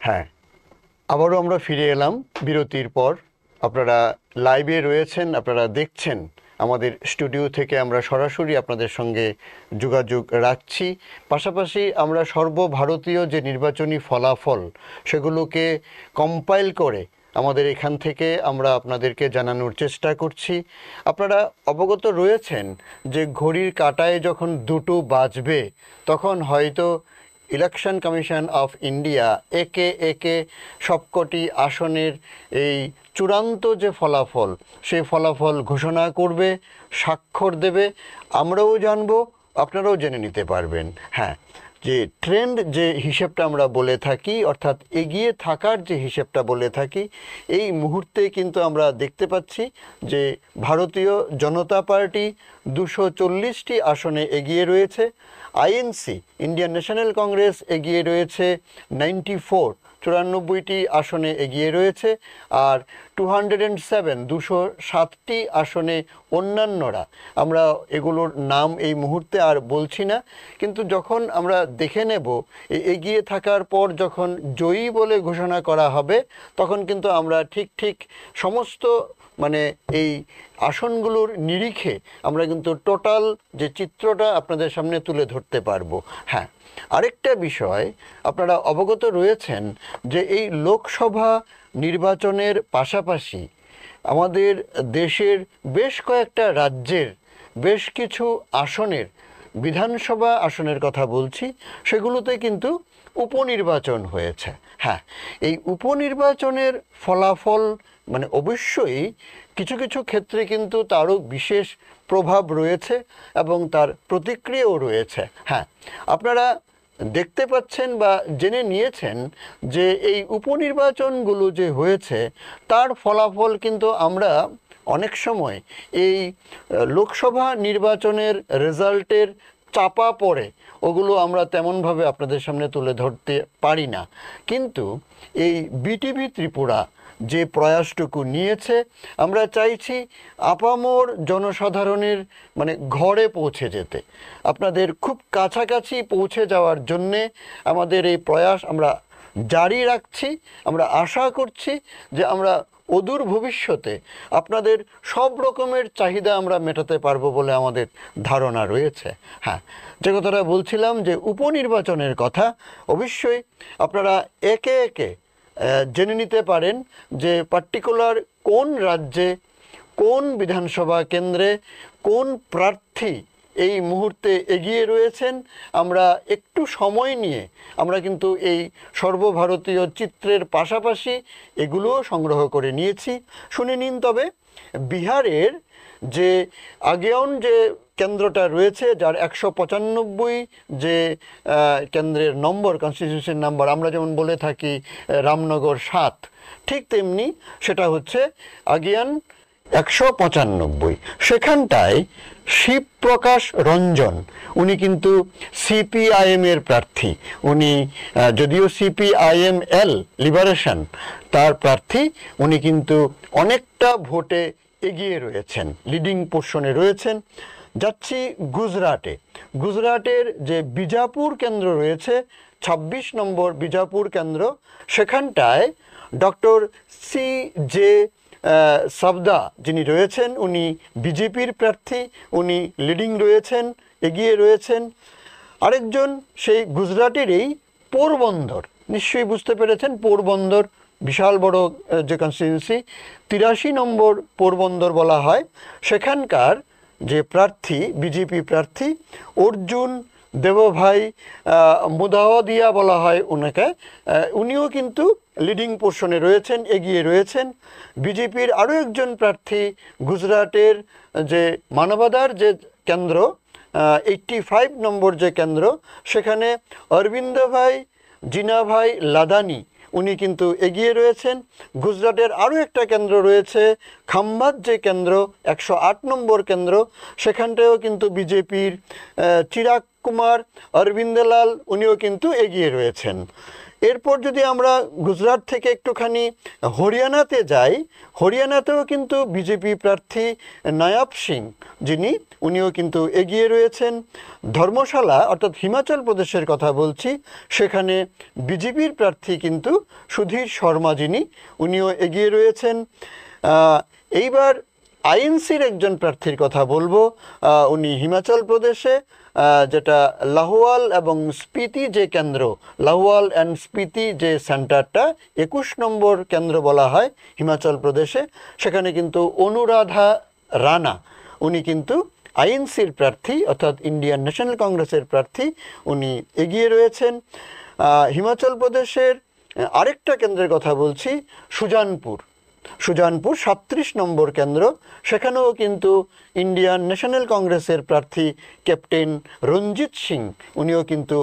হ্যাঁ, আবারও আমরা ফিরে এলাম বিরতির পর। আপনারা লাইভে রয়েছেন, আপনারা দেখছেন আমাদের স্টুডিও থেকে আমরা সরাসরি আপনাদের সঙ্গে যোগাযোগ রাখছি। পাশাপাশি আমরা সর্বভারতীয় যে নির্বাচনী ফলাফল সেগুলোকে কম্পাইল করে আমাদের এখান থেকে আমরা আপনাদেরকে জানানোর চেষ্টা করছি। আপনারা অবগত রয়েছেন যে ঘড়ির কাঁটায় যখন দুটো বাজবে তখন হয়তো ইলেকশন কমিশন অফ ইন্ডিয়া একে একে সবকটি আসনের এই চূড়ান্ত যে ফলাফল সেই ফলাফল ঘোষণা করবে, স্বাক্ষর দেবে। আমরাও জানবো, আপনারাও জেনে নিতে পারবেন। হ্যাঁ, যে ট্রেন্ড যে হিসেবটা আমরা বলে থাকি, অর্থাৎ এগিয়ে থাকার যে হিসেবটা বলে থাকি, এই মুহূর্তে কিন্তু আমরা দেখতে পাচ্ছি যে ভারতীয় জনতা পার্টি 240টি আসনে এগিয়ে রয়েছে। আইএনসি ইন্ডিয়ান ন্যাশনাল কংগ্রেস এগিয়ে রয়েছে 94টি আসনে এগিয়ে রয়েছে। আর 207টি আসনে অন্যান্যরা, আমরা এগুলোর নাম এই মুহূর্তে আর বলছি না, কিন্তু যখন আমরা দেখে নেব এগিয়ে থাকার পর যখন জয়ী বলে ঘোষণা করা হবে তখন কিন্তু আমরা ঠিক সমস্ত এই আসনগুলোর নিরিখে আমরা কিন্তু টোটাল যে চিত্রটা আপনাদের সামনে তুলে ধরতে পারবো। হ্যাঁ, আরেকটা বিষয় আপনারা অবগত রয়েছেন যে এই লোকসভা নির্বাচনের পাশাপাশি আমাদের দেশের বেশ কয়েকটা রাজ্যের বেশ কিছু আসনের, বিধানসভা আসনের কথা বলছি, সেগুলোতে কিন্তু উপনির্বাচন হয়েছে। হ্যাঁ, এই উপনির্বাচনের ফলাফল অবশ্যই কিছু কিছু ক্ষেত্রে কিন্তু তারও বিশেষ প্রভাব রয়েছে এবং তার প্রতিক্রিয়াও রয়েছে। হ্যাঁ, আপনারা দেখতে পাচ্ছেন বা জেনে নিয়েছেন যে এই উপনির্বাচনগুলো যে হয়েছে তার ফলাফল কিন্তু আমরা অনেক সময় এই লোকসভা নির্বাচনের রেজাল্টের চাপা পড়ে ওগুলো আমরা তেমনভাবে আপনাদের সামনে তুলে ধরতে পারি না। কিন্তু এই বিটিভি ত্রিপুরা যে প্রয়াসটুকু নিয়েছে, আমরা চাইছি আপামর জনসাধারণের ঘরে পৌঁছে যেতে, আপনাদের খুব কাছাকাছি পৌঁছে যাওয়ার জন্যে আমাদের এই প্রয়াস আমরা জারি রাখছি। আমরা আশা করছি যে আমরা অদূর ভবিষ্যতে আপনাদের সব রকমের চাহিদা আমরা মেটাতে পারবো বলে আমাদের ধারণা রয়েছে। হ্যাঁ, যে কথাটা বলছিলাম যে উপনির্বাচনের কথা, অবশ্যই আপনারা একে একে জেনে নিতে পারেন যে পার্টিকুলার কোন রাজ্যে, কোন বিধানসভা কেন্দ্রে কোন প্রার্থী এই মুহূর্তে এগিয়ে রয়েছেন। আমরা একটু সময় নিয়ে আমরা কিন্তু এই সর্বভারতীয় চিত্রের পাশাপাশি এগুলোও সংগ্রহ করে নিয়েছি। শুনে নিন তবে বিহারের যে আগেয়ন যে কেন্দ্রটা রয়েছে, যার 195 যে কেন্দ্রের নম্বর, কনস্টিটিউশন নাম্বার, আমরা যেমন বলে থাকি রামনগর 7, ঠিক তেমনি সেটা হচ্ছে আগেয়ন 195। সেখানটায় শিবপ্রকাশ রঞ্জন, উনি কিন্তু সিপিআইএমের প্রার্থী। উনি যদিও সিপিআইএমএল লিবারেশন তার প্রার্থী, উনি কিন্তু অনেকটা ভোটে এগিয়ে রয়েছেন, লিডিং পোর্শনে রয়েছেন। যাচ্ছি গুজরাটে। গুজরাটের যে বিজাপুর কেন্দ্র রয়েছে, 26 নম্বর বিজাপুর কেন্দ্র, সেখানটায় ডক্টর CJ সাবদা যিনি রয়েছেন, উনি বিজেপির প্রার্থী, উনি লিডিং রয়েছেন, এগিয়ে রয়েছেন। আরেকজন সেই গুজরাটেরই পোরবন্দর, নিশ্চয়ই বুঝতে পেরেছেন পোরবন্দর বিশাল বড় যে কনস্টিটিউয়েন্সি, 83 নম্বর পোরবন্দর বলা হয়, সেখানকার যে প্রার্থী, বিজেপি প্রার্থী অর্জুন দেবভাই মুদাওয়াদিয়া বলা হয় ওনাকে, উনিও কিন্তু লিডিং পোর্শনে রয়েছেন, এগিয়ে রয়েছেন। বিজেপির আরও একজন প্রার্থী গুজরাটের যে মানবাদার যে কেন্দ্র, 85 নম্বর যে কেন্দ্র, সেখানে অরবিন্দভাই জিনাভাই লাদানি, উনি কিন্তু এগিয়ে রয়েছেন। গুজরাটের আরও একটা কেন্দ্র রয়েছে খাম্বাত যে কেন্দ্র, 108 নম্বর কেন্দ্র, সেখানটায়ও কিন্তু বিজেপির চিরাগ কুমার অরবিন্দলাল, উনিও কিন্তু এগিয়ে রয়েছেন। এরপর যদি আমরা গুজরাট থেকে একটুখানি হরিয়ানাতে যাই, হরিয়ানাতেও কিন্তু বিজেপি প্রার্থী নায়াব সিং উনিও কিন্তু এগিয়ে রয়েছেন। ধর্মশালা অর্থাৎ হিমাচল প্রদেশের কথা বলছি, সেখানে বিজেপির প্রার্থী কিন্তু সুধীর শর্মা উনিও এগিয়ে রয়েছেন। এইবার আইএনসির একজন প্রার্থীর কথা বলবো, উনি হিমাচল প্রদেশে যেটা লাহোয়াল এবং স্পিতি যে কেন্দ্র, লাহোয়াল অ্যান্ড স্পিতি যে সেন্টারটা 21 নম্বর কেন্দ্র বলা হয় হিমাচল প্রদেশে, সেখানে কিন্তু অনুরাধা রানা উনি কিন্তু আইএনসির প্রার্থী অর্থাৎ ইন্ডিয়ান ন্যাশনাল কংগ্রেসের প্রার্থী, উনি এগিয়ে রয়েছেন। হিমাচল প্রদেশের আরেকটা কেন্দ্রের কথা বলছি, সুজানপুর 37 নম্বর কেন্দ্র, সেখানেও কিন্তু ইন্ডিয়ান ন্যাশনাল কংগ্রেসের প্রার্থী ক্যাপ্টেন রঞ্জিত সিং উনিও কিন্তু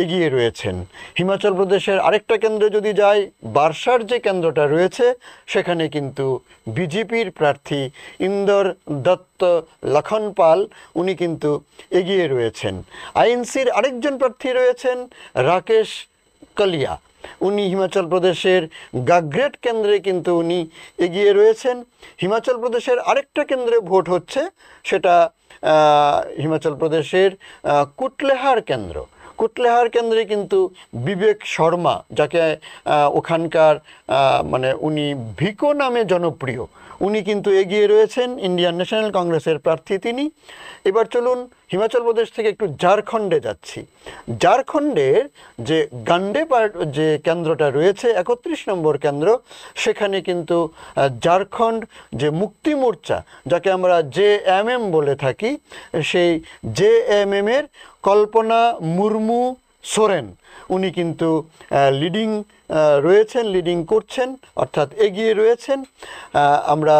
এগিয়ে রয়েছেন। হিমাচল প্রদেশের আরেকটা কেন্দ্রে যদি যাই, বারসার যে কেন্দ্রটা রয়েছে সেখানে কিন্তু বিজেপির প্রার্থী ইন্দর দত্ত লখনপাল উনি কিন্তু এগিয়ে রয়েছেন। আইএনসির আরেকজন প্রার্থী রয়েছেন রাকেশ কালিয়া, উনি হিমাচল প্রদেশের গাগ্রেট কেন্দ্রে কিন্তু উনি এগিয়ে রয়েছেন। হিমাচল প্রদেশের আরেকটা কেন্দ্রে ভোট হচ্ছে, সেটা হিমাচল প্রদেশের কুটলেহার কেন্দ্রে কিন্তু বিবেক শর্মা, যাকে ওখানকার মানে উনি ভিকো নামে জনপ্রিয়, উনি কিন্তু এগিয়ে রয়েছেন, ইন্ডিয়ান ন্যাশনাল কংগ্রেসের প্রার্থী তিনি। এবার চলুন হিমাচল প্রদেশ থেকে একটু ঝাড়খণ্ডে যাচ্ছি। ঝাড়খণ্ডের যে গান্ডে যে কেন্দ্রটা রয়েছে 31 নম্বর কেন্দ্র, সেখানে কিন্তু ঝাড়খণ্ড যে মুক্তি মোর্চা, যাকে আমরা JMM বলে থাকি, সেই JMM এর কল্পনা মুর্মু সোরেন উনি কিন্তু লিডিং করছেন অর্থাৎ এগিয়ে রয়েছেন। আমরা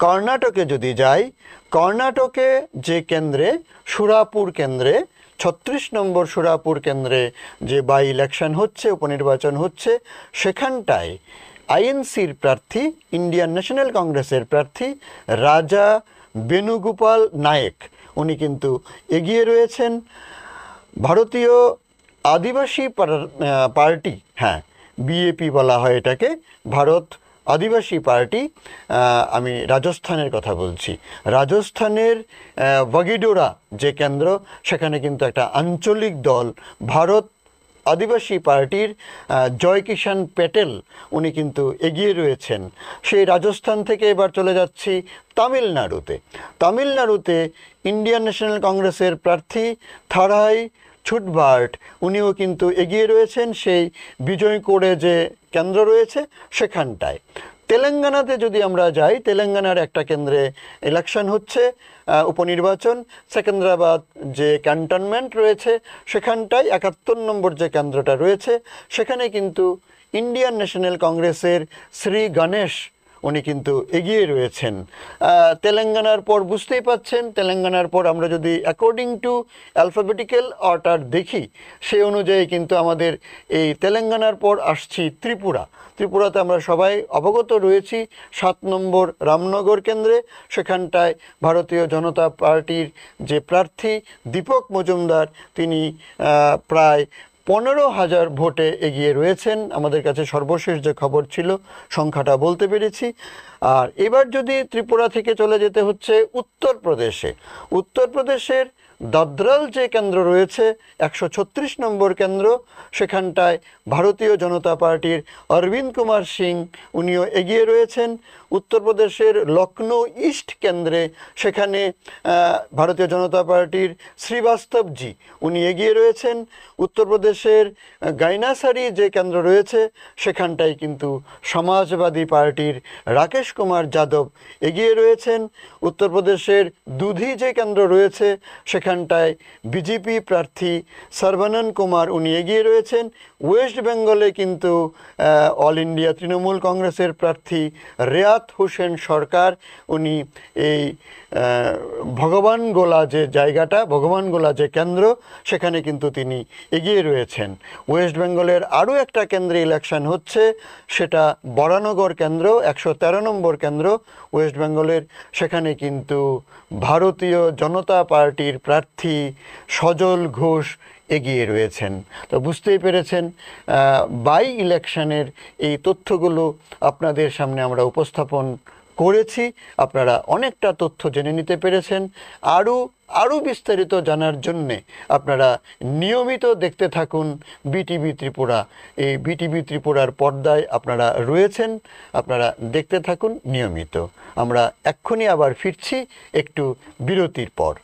কর্ণাটকে যদি যাই, কর্ণাটকে যে কেন্দ্রে সুরাপুর কেন্দ্রে 36 নম্বর সুরাপুর কেন্দ্রে যে বাই ইলেকশন হচ্ছে, উপনির্বাচন হচ্ছে, সেখানটায় আইএনসির প্রার্থী ইন্ডিয়ান ন্যাশনাল কংগ্রেসের প্রার্থী রাজা বেনুগোপাল নায়েক উনি কিন্তু এগিয়ে রয়েছেন। ভারতীয় আদিবাসী পার্টি, হ্যাঁ বিএপি বলা হয় এটাকে, ভারত আদিবাসী পার্টি, আমি রাজস্থানের কথা বলছি, রাজস্থানের ওয়াগিডোরা যে কেন্দ্র, সেখানে কিন্তু একটা আঞ্চলিক দল ভারত আদিবাসী পার্টির জয় কিষাণ প্যাটেল উনি কিন্তু এগিয়ে রয়েছেন। সেই রাজস্থান থেকে এবার চলে যাচ্ছি তামিলনাড়ুতে ইন্ডিয়ান ন্যাশনাল কংগ্রেসের প্রার্থী থারাই ছুটবার্ট উনিও কিন্তু এগিয়ে রয়েছেন, সেই বিজয়কোড়ে যে কেন্দ্র রয়েছে সেখানটায়। তেলেঙ্গানাতে যদি আমরা যাই, তেলেঙ্গানার একটা কেন্দ্রে ইলেকশন হচ্ছে, উপনির্বাচন, সেকেন্দ্রাবাদ যে ক্যান্টনমেন্ট রয়েছে সেখানটায় 71 নম্বর যে কেন্দ্রটা রয়েছে, সেখানে কিন্তু ইন্ডিয়ান ন্যাশনাল কংগ্রেসের শ্রী গণেশ উনি কিন্তু এগিয়ে রয়েছেন। তেলেঙ্গানার পর বুঝতেই পাচ্ছেন, তেলেঙ্গানার পর আমরা যদি অ্যাকর্ডিং টু অ্যালফাবেটিক্যাল অর্ডার দেখি, সেই অনুযায়ী কিন্তু আমাদের এই তেলেঙ্গানার পর আসছি ত্রিপুরাতে আমরা সবাই অবগত রয়েছি 7 নম্বর রামনগর কেন্দ্রে, সেখানটায় ভারতীয় জনতা পার্টির যে প্রার্থী দীপক মজুমদার তিনি প্রায় 15,000 ভোটে এগিয়ে রয়েছেন। আমাদের কাছে সর্বশেষ যে খবর ছিল সংখ্যাটা বলতে পেরেছি। আর এবার যদি ত্রিপুরা থেকে চলে যেতে হচ্ছে উত্তরপ্রদেশের দাদ্রাল যে কেন্দ্র রয়েছে 136 নম্বর কেন্দ্র, সেখানটায় ভারতীয় জনতা পার্টির অরবিন্দ কুমার সিং উনিও এগিয়ে রয়েছেন। উত্তরপ্রদেশের লখনৌ ইস্ট কেন্দ্রে সেখানে ভারতীয় জনতা পার্টির শ্রীবাস্তবজি উনি এগিয়ে রয়েছেন। উত্তরপ্রদেশের গাইনাসারি যে কেন্দ্র রয়েছে সেখানটায় কিন্তু সমাজবাদী পার্টির রাকেশ কুমার যাদব এগিয়ে রয়েছেন। উত্তরপ্রদেশের দুধি যে কেন্দ্র রয়েছে সেখানটায় বিজেপি প্রার্থী সর্বানন কুমার উনি এগিয়ে রয়েছেন। ওয়েস্ট বেঙ্গলে কিন্তু অল ইন্ডিয়া তৃণমূল কংগ্রেসের প্রার্থী রেয়াত হোসেন সরকার উনি এই ভগবানগোলা যে কেন্দ্র সেখানে কিন্তু তিনি এগিয়ে রয়েছেন। ওয়েস্ট বেঙ্গলের আরও একটা কেন্দ্রে ইলেকশন হচ্ছে, সেটা বরানগর কেন্দ্র 113 নম্বর কেন্দ্র ওয়েস্ট বেঙ্গলের, সেখানে কিন্তু ভারতীয় জনতা পার্টির প্রার্থী সজল ঘোষ এগিয়ে রয়েছেন। তো বুঝতেই পেরেছেন, বাই ইলেকশনের এই তথ্যগুলো আপনাদের সামনে আমরা উপস্থাপন করেছি। আপনারা অনেকটা তথ্য জেনে নিতে পেরেছেন। আরও আরও বিস্তারিত জানার জন্যে আপনারা নিয়মিত দেখতে থাকুন বিটিভি ত্রিপুরা। এই বিটিভি ত্রিপুরার পর্দায় আপনারা রয়েছেন, আপনারা দেখতে থাকুন নিয়মিত। আমরা এক্ষুনি আবার ফিরছি একটু বিরতির পর।